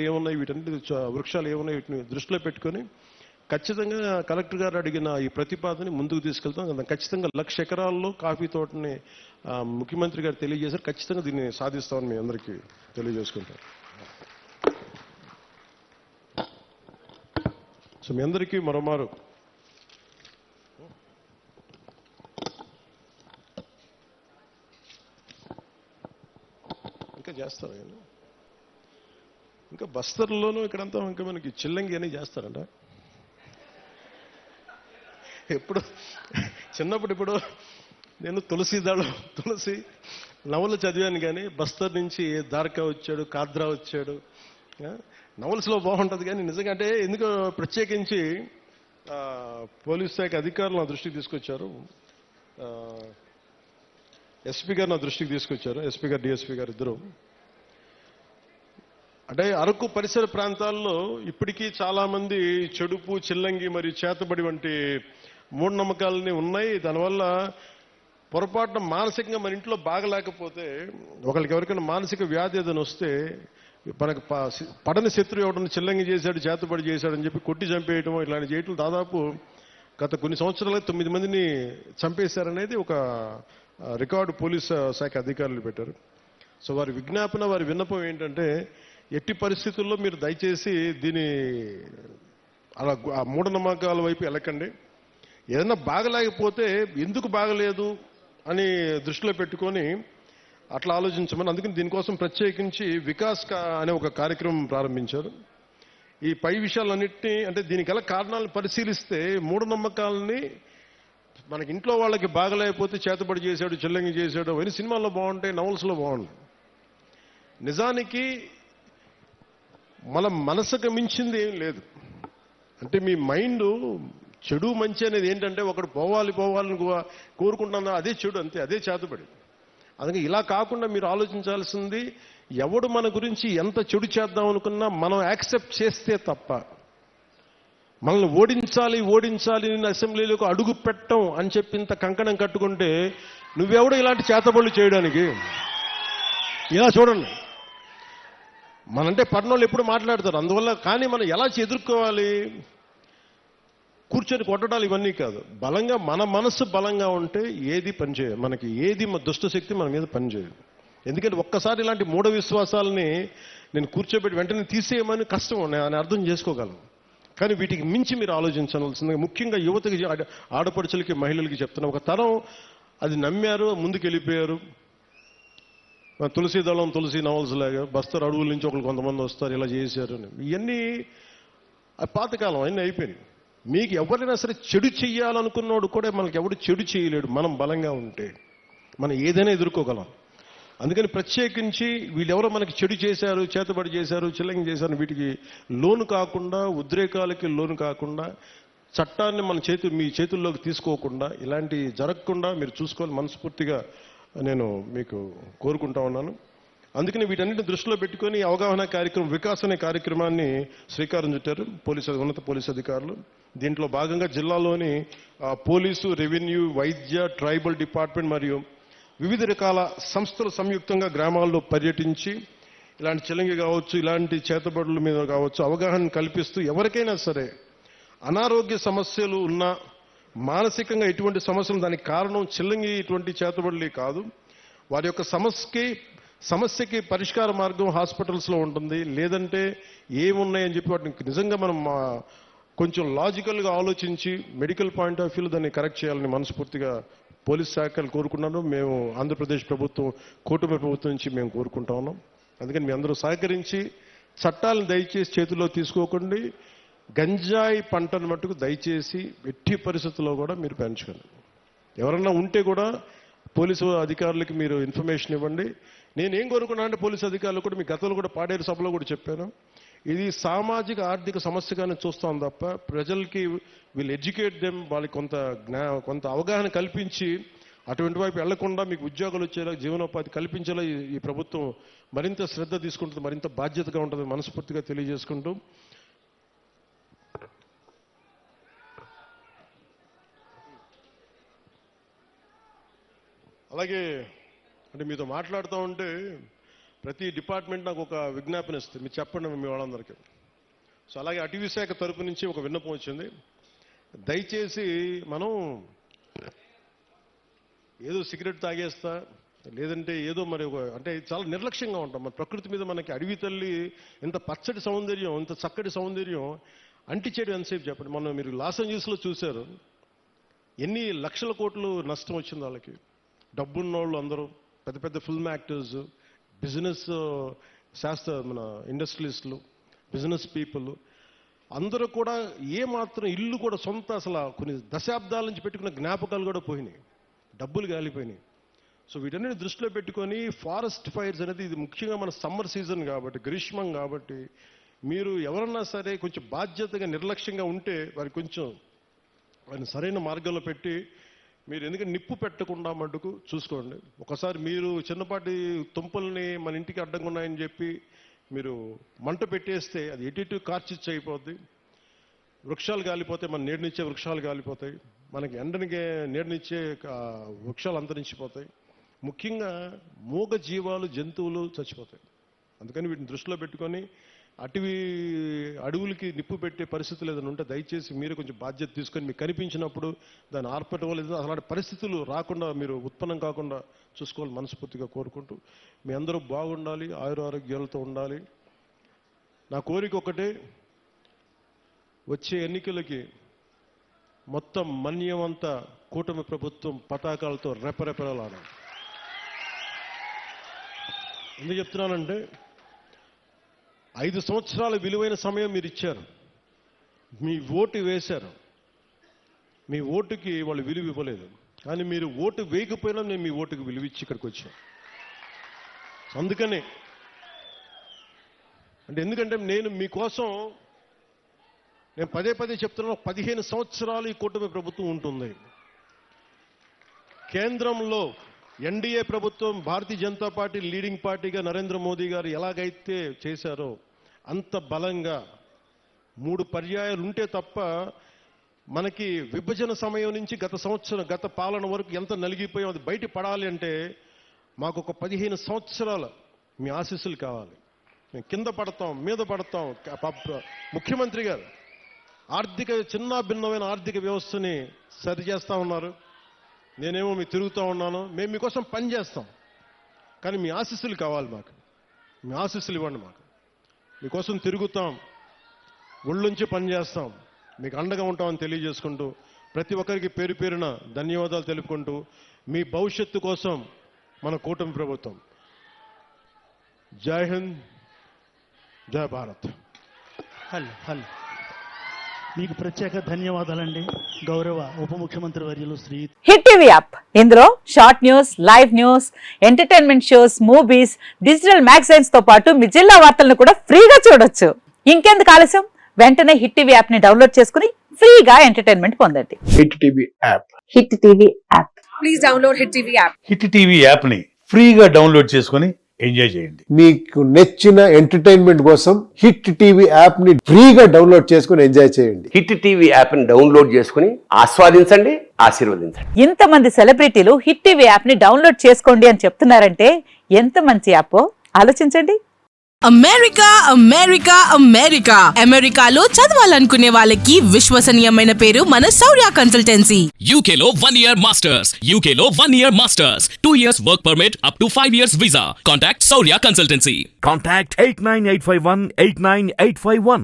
ఏమున్నాయి, వీటన్నిటి వృక్షాలు ఏమున్నాయి, వీటిని దృష్టిలో పెట్టుకొని ఖచ్చితంగా కలెక్టర్ గారు అడిగిన ఈ ప్రతిపాదనని ముందుకు తీసుకెళ్తాం. ఖచ్చితంగా 1,00,000 ఎకరాల్లో కాఫీ తోటని ముఖ్యమంత్రి గారు తెలియజేశారు. ఖచ్చితంగా దీన్ని సాధిస్తామని మీ అందరికీ తెలియజేసుకుంటాం. సో మీ అందరికీ మరోమారు ఇంకా చేస్తారు, ఇంకా బస్తర్లోనూ ఇక్కడంతా ఇంకా మనకి చిల్లంగి అని చేస్తారంట. ఎప్పుడు చిన్నప్పుడు ఇప్పుడు నేను తులసి నవలు చదివాను, కానీ బస్తర్ నుంచి దార్కా వచ్చాడు, కాద్రా వచ్చాడు. నవల్స్లో బాగుంటుంది, కానీ నిజంగా అంటే ఎందుకో ప్రత్యేకించి పోలీస్ శాఖ అధికారులు నా దృష్టికి తీసుకొచ్చారు. ఎస్పీ గారు నా దృష్టికి తీసుకొచ్చారు, ఎస్పీ గారు డిఎస్పీ గారు ఇద్దరు. అంటే అరకు పరిసర ప్రాంతాల్లో ఇప్పటికీ చాలా మంది చెడుపు, చిల్లంగి మరియు చేతబడి వంటి మూఢనమ్మకాలని ఉన్నాయి. దానివల్ల పొరపాటున మానసికంగా మన ఇంట్లో బాగలేకపోతే, ఒకరికి ఎవరికైనా మానసిక వ్యాధి ఏదైనా వస్తే మనకు పడని శత్రువు ఎవడన్నా చిల్లంగి చేశాడు, చేతబడి చేశాడని చెప్పి కొట్టి చంపేయటం, ఇలాంటి చేయటం దాదాపు గత కొన్ని సంవత్సరాలుగా 9 మందిని చంపేశారనేది ఒక రికార్డు పోలీస్ శాఖ అధికారులు పెట్టారు. సో వారి విజ్ఞాపన, వారి విన్నపం ఏంటంటే, ఎట్టి పరిస్థితుల్లో మీరు దయచేసి దీని అలా ఆ మూఢనమ్మకాల వైపు వెళ్ళకండి. ఏదైనా బాగలేకపోతే ఎందుకు బాగలేదు అని దృష్టిలో పెట్టుకొని అట్లా ఆలోచించమని, అందుకని దీనికోసం ప్రత్యేకించి వికాస్ అనే ఒక కార్యక్రమం ప్రారంభించారు. ఈ పై విషయాలన్నింటినీ, అంటే దీనికి గల కారణాలను పరిశీలిస్తే మూఢనమ్మకాలని మనకి ఇంట్లో వాళ్ళకి బాగలేకపోతే చేతబడి చేశాడు, చిల్లంగి చేశాడు అని సినిమాల్లో బాగుంటాయి, నవల్స్లో బాగుంటాయి. నిజానికి మన మనసుకు మించింది ఏం లేదు. అంటే మీ మైండ్ చెడు మంచి అనేది ఏంటంటే, ఒకడు పోవాలని కోరుకుంటున్నా అదే చెడు, అంతే, అదే చేతబడి. అందుకే ఇలా కాకుండా మీరు ఆలోచించాల్సింది, ఎవడు మన గురించి ఎంత చెడు చేద్దాం అనుకున్నా మనం యాక్సెప్ట్ చేస్తే తప్ప, మనల్ని ఓడించాలి నేను అసెంబ్లీలోకి అడుగు పెట్టం అని చెప్పి ఇంత కంకణం కట్టుకుంటే నువ్వెవడు ఇలాంటి చేతబడులు చేయడానికి? ఇలా చూడండి, మనంటే పట్టణంలో ఎప్పుడు మాట్లాడతారు, అందువల్ల. కానీ మనం ఎలా ఎదుర్కోవాలి? కూర్చొని కొట్టడాలు ఇవన్నీ కాదు. బలంగా మన మనసు బలంగా ఉంటే ఏది పనిచేయదు, మనకి ఏది దుష్టశక్తి మన మీద పనిచేయదు. ఎందుకంటే ఒక్కసారి ఇలాంటి మూఢ విశ్వాసాలని నేను కూర్చోబెట్టి వెంటనే తీసేయమని కష్టం, నేను అర్థం చేసుకోగలను. కానీ వీటికి మించి మీరు ఆలోచించవలసిందిగా, ముఖ్యంగా యువతకి, ఆడపడుచులకి, మహిళలకి చెప్తున్నా. ఒక తరం అది నమ్మారు, ముందుకు వెళ్ళిపోయారు. తులసి నవల్స్ లాగా బస్తర్ అడవుల నుంచి కొంతమంది వస్తారు, ఇలా చేశారు అని. ఇవన్నీ పాతకాలం, అన్నీ అయిపోయినాయి. మీకు ఎవరైనా సరే చెడు చెయ్యాలనుకున్నోడు కూడా మనకి ఎవడు చెడు చేయలేడు. మనం బలంగా ఉంటే మనం ఏదైనా ఎదుర్కోగలం. అందుకని ప్రత్యేకించి వీళ్ళెవరో మనకి చెడు చేశారు, చేతబడి చేశారు, చిల్లంగి చేశారు, వీటికి లోను కాకుండా, ఉద్రేకాలకి లోను కాకుండా, చట్టాన్ని మీ చేతుల్లోకి తీసుకోకుండా, ఇలాంటి జరగకుండా మీరు చూసుకోవాలి మనస్ఫూర్తిగా నేను మీకు కోరుకుంటా ఉన్నాను. అందుకని వీటన్నిటిని దృష్టిలో పెట్టుకొని అవగాహన కార్యక్రమం, వికాస్ అనే కార్యక్రమాన్ని శ్రీకారం చుట్టారు ఉన్నత పోలీసు అధికారులు. దీంట్లో భాగంగా జిల్లాలోని పోలీసు, రెవెన్యూ, వైద్య, ట్రైబల్ డిపార్ట్మెంట్ మరియు వివిధ రకాల సంస్థలు సంయుక్తంగా గ్రామాల్లో పర్యటించి ఇలాంటి చిల్లంగి కావచ్చు, ఇలాంటి చేతబడుల మీద కావచ్చు అవగాహన కల్పిస్తూ, ఎవరికైనా సరే అనారోగ్య సమస్యలు ఉన్నా, మానసికంగా ఎటువంటి సమస్యలు, దానికి కారణం చిల్లంగి ఇటువంటి చేతబడులే కాదు, వారి యొక్క సమస్యకి పరిష్కార మార్గం హాస్పిటల్స్లో ఉంటుంది. లేదంటే ఏమున్నాయని చెప్పి వాటిని నిజంగా మనం కొంచెం లాజికల్గా ఆలోచించి మెడికల్ పాయింట్ ఆఫ్ వ్యూలో దాన్ని కరెక్ట్ చేయాలని మనస్ఫూర్తిగా పోలీస్ శాఖలు కోరుకున్నాను. మేము ఆంధ్రప్రదేశ్ ప్రభుత్వం, కూటమి ప్రభుత్వం నుంచి మేము కోరుకుంటా ఉన్నాం. అందుకని మీ అందరూ సహకరించి చట్టాలను దయచేసి చేతుల్లో తీసుకోకండి. గంజాయి పంటను మట్టుకు దయచేసి ఎట్టి పరిస్థితుల్లో కూడా మీరు పెంచుకోండి. ఎవరన్నా ఉంటే కూడా పోలీసు అధికారులకి మీరు ఇన్ఫర్మేషన్ ఇవ్వండి. నేనేం కోరుకున్నా అంటే, పోలీసు అధికారులు కూడా, మీ గతంలో కూడా పాడేరు సభలో కూడా చెప్పాను, ఇది సామాజిక ఆర్థిక సమస్యగానే చూస్తాం తప్ప ప్రజలకి వీళ్ళు ఎడ్యుకేట్ దెమ్, వాళ్ళకి కొంత అవగాహన కల్పించి అటువంటి వైపు వెళ్లకుండా మీకు ఉద్యోగాలు వచ్చేలా, జీవనోపాధి కల్పించేలా ఈ ప్రభుత్వం మరింత శ్రద్ధ తీసుకుంటుంది, మరింత బాధ్యతగా ఉంటుంది మనస్ఫూర్తిగా తెలియజేసుకుంటూ, అలాగే అంటే మీతో మాట్లాడుతూ ఉంటే ప్రతి డిపార్ట్మెంట్ నాకు ఒక విజ్ఞాపన ఇస్తుంది, మీరు చెప్పండి మీ వాళ్ళందరికీ. సో అలాగే అటవీ శాఖ తరపు నుంచి ఒక విన్నపం వచ్చింది. దయచేసి మనం ఏదో సిగరెట్ తాగేస్తా లేదంటే ఏదో మరి అంటే చాలా నిర్లక్ష్యంగా ఉంటాం. మన ప్రకృతి మీద మనకి అడవి తల్లి ఇంత పచ్చటి సౌందర్యం, ఇంత చక్కటి సౌందర్యం అంటిచేయడం ఎంతసేపు చెప్పండి. మనం మీరు లాస్ ఏంజల్స్లో చూశారు, ఎన్ని లక్షల కోట్లు నష్టం వచ్చింది వాళ్ళకి. డబ్బున్న వాళ్ళు అందరూ పెద్ద పెద్ద ఫిల్మ్ యాక్టర్స్, బిజినెస్ మన ఇండస్ట్రియలిస్టులు, బిజినెస్ పీపుల్ అందరూ కూడా ఏమాత్రం ఇల్లు కూడా సొంత అసలు కొన్ని దశాబ్దాల నుంచి పెట్టుకున్న జ్ఞాపకాలు కూడా పోయినాయి, డబ్బులు గాలిపోయినాయి. సో వీటన్నిటి దృష్టిలో పెట్టుకొని ఫారెస్ట్ ఫైర్స్ అనేది ఇది ముఖ్యంగా మన సమ్మర్ సీజన్ కాబట్టి, గ్రీష్మం కాబట్టి, మీరు ఎవరన్నా సరే కొంచెం బాధ్యతగా నిర్లక్ష్యంగా ఉంటే వారికి కొంచెం వారిని సరైన మార్గంలో పెట్టి మీరు ఎందుకంటే నిప్పు పెట్టకుండా మటుకు చూసుకోండి. ఒకసారి మీరు చిన్నపాటి తుంపల్ని మన ఇంటికి అడ్డంగా ఉన్నాయని చెప్పి మీరు మంట పెట్టేస్తే అది ఎటు కార్చిచ్చు అయిపోద్ది. వృక్షాలు కాలిపోతాయి, మన నీడనిచ్చే వృక్షాలు కాలిపోతాయి, మనకి ఎండనికే నీడనిచ్చే వృక్షాలు అంతరించిపోతాయి. ముఖ్యంగా మూగ జీవాలు, జంతువులు చచ్చిపోతాయి. అందుకని వీటిని దృష్టిలో పెట్టుకొని అడవులకి నిప్పు పెట్టే పరిస్థితులు ఏదైనా ఉంటే దయచేసి మీరు కొంచెం బాధ్యత తీసుకొని మీకు కనిపించినప్పుడు దాన్ని ఆర్పటం లేదు, అలాంటి పరిస్థితులు రాకుండా మీరు ఉత్పన్నం కాకుండా చూసుకోవాలి మనస్ఫూర్తిగా కోరుకుంటూ మీ అందరూ బాగుండాలి, ఆయురారోగ్యాలతో ఉండాలి. నా కోరిక ఒకటే, వచ్చే ఎన్నికలకి మొత్తం మన్యమంతా కూటమి ప్రభుత్వం పతాకాలతో రెపరెపలాడాలి. ఎందుకు చెప్తున్నానంటే 5 సంవత్సరాల విలువైన సమయం మీరు ఇచ్చారు, మీ ఓటు వేశారు, మీ ఓటుకి వాళ్ళు విలువ ఇవ్వలేదు. కానీ మీరు ఓటు వేయకపోయినా నేను మీ ఓటుకి విలువ ఇచ్చి ఇక్కడికి వచ్చాను. అందుకని ఎందుకంటే నేను మీకోసం నేను పదే చెప్తున్నాను, 15 సంవత్సరాలు ఈ కూటమి ప్రభుత్వం ఉంటుంది. కేంద్రంలో ఎన్డీఏ ప్రభుత్వం, భారతీయ జనతా పార్టీ లీడింగ్ పార్టీగా నరేంద్ర మోదీ గారు ఎలాగైతే చేశారో అంత బలంగా 3 పర్యాయాలు ఉంటే తప్ప మనకి విభజన సమయం నుంచి గత పాలన వరకు ఎంత నలిగిపోయాం అది బయట పడాలి అంటే మాకు ఒక 15 సంవత్సరాల మీ ఆశీస్సులు కావాలి. మేము కింద పడతాం, మీద పడతాం. ముఖ్యమంత్రి గారు చిన్న భిన్నమైన ఆర్థిక వ్యవస్థని సరిచేస్తా ఉన్నారు, నేనేమో మీకు తిరుగుతూ ఉన్నాను. మేము మీకోసం పని చేస్తాం, కానీ మీ ఆశీస్సులు కావాలి మాకు. మీ ఆశీస్సులు ఇవ్వండి మాకు. మీకోసం తిరుగుతాం, ఒళ్ళుంచి పని చేస్తాం, మీకు అండగా ఉంటామని తెలియజేసుకుంటూ ప్రతి ఒక్కరికి పేరు పేరున ధన్యవాదాలు తెలుపుకుంటూ మీ భవిష్యత్తు కోసం మన కూటమి ప్రభుత్వం. జై హింద్, జై భారత్. హలో మీకు ప్రత్యేక ధన్యవాదాలండి గౌరవ ఉప ముఖ్యమంత్రి వర్యులు శ్రీ. హిట్ టీవీ యాప్, ఇందులో short news, live news, entertainment shows, movies, digital magazines తో పాటు మీ జిల్లా వార్తలను కూడా ఫ్రీగా చూడొచ్చు. ఇంకెందుకు ఆలస్యం, వెంటనే హిట్ టీవీ యాప్ ని డౌన్లోడ్ చేసుకుని ఫ్రీగా ఎంటర్టైన్మెంట్ పొందండి. Hit TV app. Hit TV app, please download hit TV app. Hit TV app ని ఫ్రీగా డౌన్లోడ్ చేసుకుని ఎంజాయ్ చేయండి. మీకు నచ్చిన ఎంటర్టైన్మెంట్ కోసం హిట్ టీవీ యాప్ ని ఫ్రీగా డౌన్లోడ్ చేసుకుని ఎంజాయ్ చేయండి. హిట్ టీవీ యాప్ ని డౌన్లోడ్ చేసుకుని ఆస్వాదించండి, ఆశీర్వదించండి. ఇంతమంది సెలబ్రిటీలు హిట్ టీవీ యాప్ ని డౌన్లోడ్ చేసుకోండి అని చెప్తున్నారంటే ఎంత మంచి యాప్ ఆలోచించండి. అమెరికాలో చదవాలనుకునే వాళ్ళకి విశ్వసనీయమైన పేరు మన శౌర్య కన్సల్టెన్సీ. UK లో 1 year masters, 2 years work permit up to 5 years visa. Contact Saurya Consultancy. Contact 89851 89851.